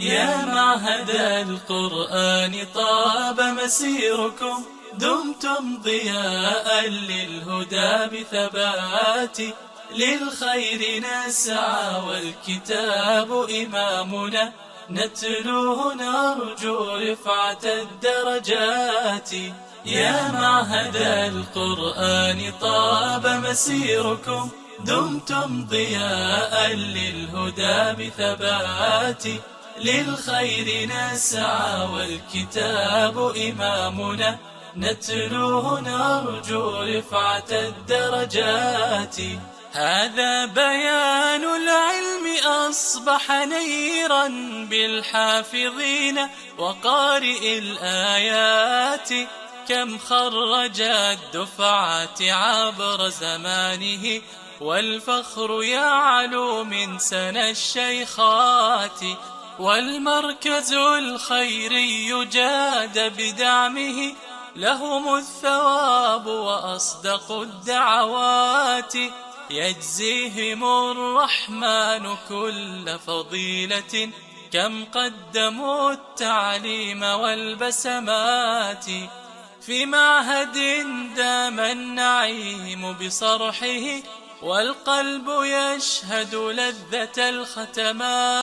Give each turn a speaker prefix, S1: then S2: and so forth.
S1: يا معهد القرآن طاب مسيركم، دمتم ضياء للهدى بثبات، للخير نسعى والكتاب إمامنا، نتلوه نرجو رفعة الدرجات. يا معهد القرآن طاب مسيركم، دمتم ضياء للهدى بثبات، للخير نسعى والكتاب إمامنا، نتلوه نرجو رفعة الدرجات. هذا بيان العلم أصبح نيرا بالحافظين وقارئ الآيات، كم خرج الدفعات عبر زمانه، والفخر يعلو من سنى الشيخات، والمركز الخيري جاد بدعمه، لهم الثواب وأصدق الدعوات، يجزيهم الرحمن كل فضيلة، كم قدموا التعليم والبسمات. في معهد دام النعيم بصرحه، والقلب يشهد لذة الختمات.